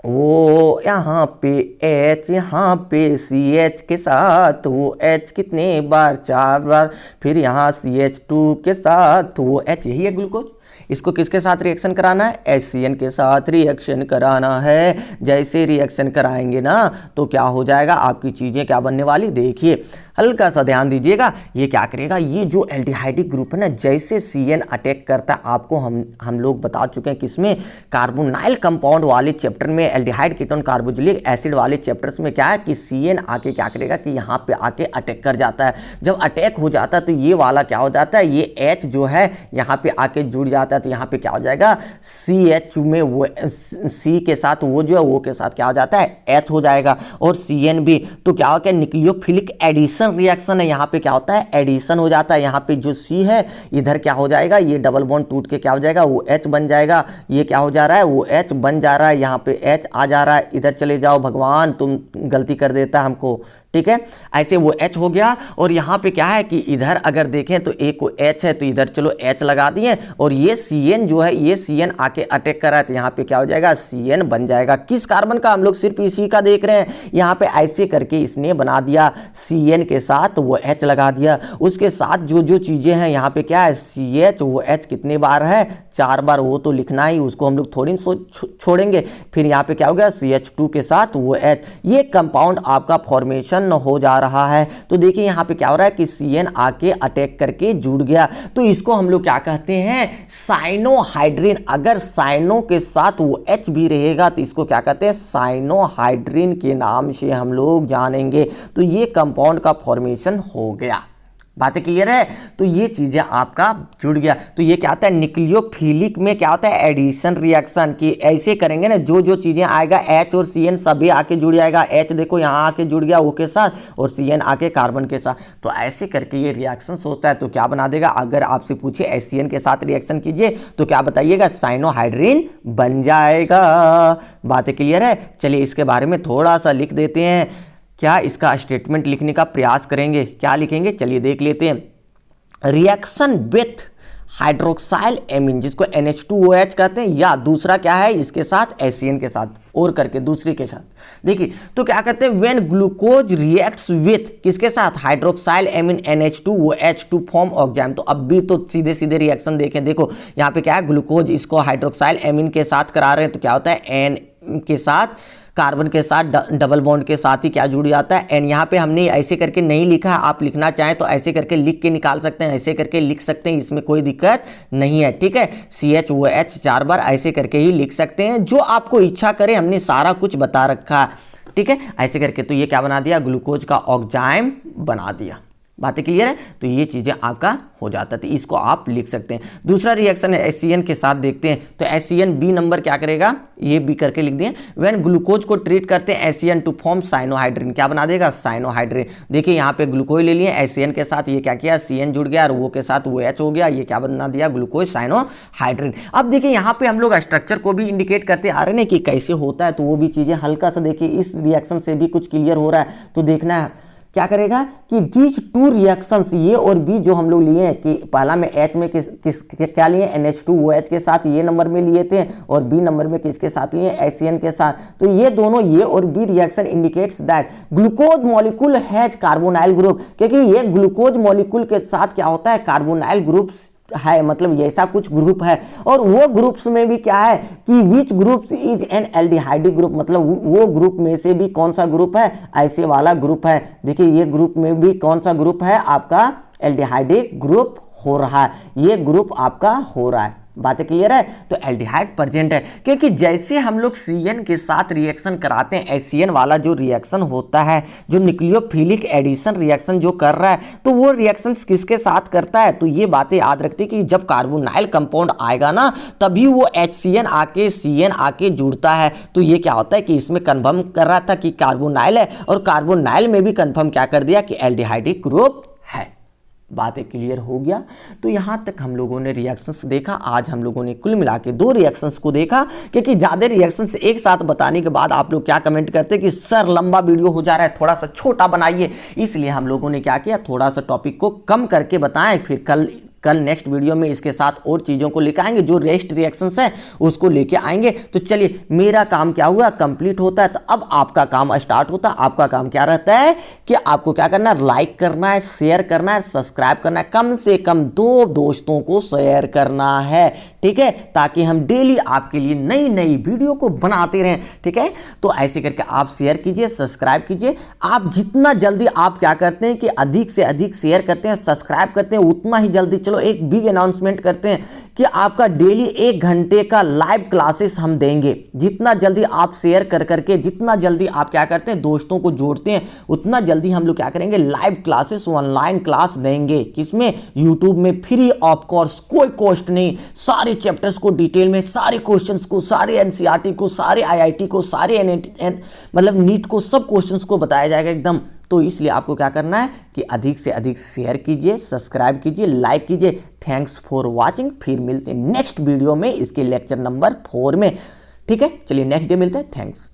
वो यहाँ पे H, यहाँ पे CH के साथ वो H कितने बार? 4 बार। फिर यहाँ CH2 के साथ वो H, यही है ग्लूकोज। इसको किसके साथ रिएक्शन कराना है? HCN के साथ रिएक्शन कराना है। जैसे रिएक्शन कराएंगे ना तो क्या हो जाएगा? आपकी चीजें क्या बनने वाली? देखिए हल्का सा ध्यान दीजिएगा। ये क्या करेगा? ये जो एल्डिहाइडी ग्रुप है ना, जैसे CN अटैक करता है, आपको हम लोग बता चुके हैं किसमें? कार्बोनाइल कंपाउंड वाले चैप्टर में, एल्डिहाइड कीटोन कार्बोक्सिलिक एसिड वाले चैप्टर्स में क्या है कि CN आके क्या करेगा कि यहाँ पे आके अटैक कर जाता है। जब अटैक हो जाता है तो ये वाला क्या हो जाता है? ये H जो है यहाँ पे आके जुड़ जाता है। तो यहाँ पे क्या हो जाएगा? CH में वो C के साथ वो जो है वो के साथ क्या हो जाता है? H हो जाएगा, और CN भी। तो क्या होगा? न्यूक्लियोफिलिक एडिशन रिएक्शन है। यहाँ पे क्या होता है? एडिशन हो जाता है। यहाँ पे जो C है इधर क्या हो जाएगा? ये डबल बॉन्ड टूट के क्या हो जाएगा? वो H बन जाएगा। ये क्या हो जा रहा है? वो H बन जा रहा है। यहाँ पे H आ जा रहा है। इधर चले जाओ भगवान, तुम गलती कर देता हमको। ठीक है, ऐसे वो H हो गया। और यहाँ पे क्या है कि इधर अगर देखें तो एक को H है तो इधर चलो H लगा दिए, और ये CN जो है ये CN आके अटैक कर रहा है तो यहाँ पे क्या हो जाएगा? CN बन जाएगा। किस कार्बन का? हम लोग सिर्फ इसी का देख रहे हैं। यहाँ पे ऐसे करके इसने बना दिया, CN के साथ वो H लगा दिया। उसके साथ जो जो चीजें हैं यहाँ पे क्या है? CH वो H कितने बार है? 4 बार, वो तो लिखना ही, उसको हम लोग थोड़ी छोड़ेंगे। फिर यहाँ पे क्या हो गया, CH2 के साथ वो H, ये कंपाउंड आपका फॉर्मेशन हो जा रहा है। तो देखिए यहाँ पे क्या हो रहा है कि CN आके अटैक करके जुड़ गया, तो इसको हम लोग क्या कहते हैं, साइनोहाइड्रिन। अगर साइनो के साथ वो H भी रहेगा तो इसको क्या कहते हैं, साइनोहाइड्रिन के नाम से हम लोग जानेंगे। तो ये कंपाउंड का फॉर्मेशन हो गया। बातें क्लियर है? तो ये चीजें आपका जुड़ गया। तो ये क्या होता है, न्यूक्लियोफिलिक में क्या होता है, एडिशन रिएक्शन की ऐसे करेंगे ना, जो जो चीजें आएगा H और CN सभी आके जुड़ जाएगा। H देखो यहाँ आके जुड़ गया O के साथ और CN आके कार्बन के साथ, तो ऐसे करके ये रिएक्शन होता है। तो क्या बना देगा, अगर आपसे पूछे HCN के साथ रिएक्शन कीजिए तो क्या बताइएगा, साइनोहाइड्रिन बन जाएगा। बातें क्लियर है? चलिए इसके बारे में थोड़ा सा लिख देते हैं, क्या इसका स्टेटमेंट लिखने का प्रयास करेंगे, क्या लिखेंगे चलिए देख लेते हैं। रिएक्शन विथ हाइड्रोक्साइल एमीन, जिसको NH2OH कहते हैं, या दूसरा क्या है इसके साथ HCN के साथ, और करके दूसरी के साथ। देखिए तो क्या कहते हैं, व्हेन ग्लूकोज रिएक्ट्स विथ किसके साथ, hydroxyl amine NH2OH to form oxime. तो अब भी तो सीधे सीधे रिएक्शन देखें, देखो यहाँ पे क्या है, ग्लूकोज इसको हाइड्रोक्साइल एमीन के साथ करा रहे हैं, तो क्या होता है N के साथ कार्बन के साथ डबल बॉन्ड के साथ ही क्या जुड़ जाता है, एंड यहाँ पे हमने ऐसे करके नहीं लिखा है, आप लिखना चाहें तो ऐसे करके लिख के निकाल सकते हैं, ऐसे करके लिख सकते हैं, इसमें कोई दिक्कत नहीं है। ठीक है, CHOH 4 बार ऐसे करके ही लिख सकते हैं, जो आपको इच्छा करे, हमने सारा कुछ बता रखा। ठीक है, ऐसे करके तो ये क्या बना दिया, ग्लूकोज का ऑक्जाइम बना दिया। बातें क्लियर है? तो ये चीजें आपका हो जाता है, तो इसको आप लिख सकते हैं। दूसरा रिएक्शन है HCN के साथ, देखते हैं। तो HCN B नंबर क्या करेगा, ये B करके लिख दिए। व्हेन ग्लूकोज को ट्रीट करते हैं HCN टू फॉर्म साइनोहाइड्रिन, क्या बना देगा, साइनोहाइड्रिन। देखिए यहाँ पे ग्लूकोज ले लिए, HCN के साथ ये क्या किया, CN जुड़ गया और वो के साथ वो H हो गया, ये क्या बना दिया, ग्लूकोज साइनोहाइड्रिन। अब देखिए यहाँ पे हम लोग स्ट्रक्चर को भी इंडिकेट करते आ रहे हैं कि कैसे होता है, तो वो भी चीजें हल्का सा देखिए, इस रिएक्शन से भी कुछ क्लियर हो रहा है, तो देखना है क्या करेगा कि दीज टू रिएक्शंस, ये और बी जो हम लोग लिए हैं, कि पहला में H में किस क्या लिए, NH2OH के साथ ये नंबर में लिए थे, और B नंबर में किसके साथ लिए, HCN के साथ। तो ये दोनों, ये और B reaction indicates that glucose molecule has carbonyl group, क्योंकि ये ग्लूकोज मॉलिक्यूल के साथ क्या होता है, कार्बोनाइल ग्रुप है, मतलब ऐसा कुछ ग्रुप है। और वो ग्रुप्स में भी क्या है कि which groups is an aldehydic group, मतलब वो ग्रुप में से भी कौन सा ग्रुप है, ऐसे वाला ग्रुप है। देखिए ये ग्रुप में भी कौन सा ग्रुप है, आपका एल्डिहाइडिक ग्रुप हो रहा है, ये ग्रुप आपका हो रहा है। बातें क्लियर है? तो एल्डिहाइड प्रेजेंट है, क्योंकि जैसे हम लोग CN के साथ रिएक्शन कराते हैं, HCN वाला जो रिएक्शन होता है, जो न्यूक्लियोफिलिक एडिशन रिएक्शन जो कर रहा है, तो वो रिएक्शन किसके साथ करता है, तो ये बातें याद रखते हैं कि जब कार्बोनाइल कंपाउंड आएगा ना, तभी वो HCN आके CN आके जुड़ता है। तो ये क्या होता है कि इसमें कन्फर्म कर रहा था कि कार्बोनाइल है, और कार्बोनाइल में भी कन्फर्म क्या कर दिया कि एल्डिहाइडिक ग्रुप है। बातें क्लियर हो गया? तो यहां तक हम लोगों ने रिएक्शंस देखा। आज हम लोगों ने कुल मिला के 2 रिएक्शंस को देखा, क्योंकि ज्यादा रिएक्शंस एक साथ बताने के बाद आप लोग क्या कमेंट करते हैं कि सर लंबा वीडियो हो जा रहा है, थोड़ा सा छोटा बनाइए। इसलिए हम लोगों ने क्या किया, थोड़ा सा टॉपिक को कम करके बताएं, फिर कल नेक्स्ट वीडियो में इसके साथ और चीज़ों को लेकर आएंगे, जो रेस्ट रिएक्शंस है उसको लेके आएंगे। तो चलिए, मेरा काम क्या हुआ, कंप्लीट होता है। तो अब आपका काम स्टार्ट होता है। आपका काम क्या रहता है कि आपको क्या करना है, लाइक करना है, शेयर करना है, सब्सक्राइब करना है, कम से कम 2 दोस्तों को शेयर करना है। ठीक है, ताकि हम डेली आपके लिए नई नई वीडियो को बनाते रहें। ठीक है, तो ऐसे करके आप शेयर कीजिए, सब्सक्राइब कीजिए। आप जितना जल्दी आप क्या करते हैं कि अधिक से अधिक शेयर करते हैं, सब्सक्राइब करते हैं, उतना ही जल्दी, चलो एक बिग अनाउंसमेंट करते हैं कि आपका डेली 1 घंटे का लाइव क्लासेस हम देंगे। जितना जल्दी आप शेयर कर करके, जितना जल्दी आप क्या करते हैं दोस्तों को जोड़ते हैं, उतना जल्दी हम लोग क्या करेंगे, लाइव क्लासेस, ऑनलाइन क्लास देंगे। किसमें, यूट्यूब में, फ्री ऑफ कोर्स, कोई कॉस्ट नहीं। सारे चैप्टर्स को डिटेल में, सारे क्वेश्चंस को, सारे एनसीईआरटी को, सारे आईआईटी को, सारे मतलब नीट को, सब क्वेश्चंस को बताया जाएगा एकदम। तो इसलिए आपको क्या करना है कि अधिक से अधिक शेयर कीजिए, सब्सक्राइब कीजिए, लाइक कीजिए। Thanks for watching. फिर मिलते हैं नेक्स्ट वीडियो में, इसके लेक्चर नंबर 4 में। ठीक है, चलिए नेक्स्ट डे मिलते हैं। थैंक्स।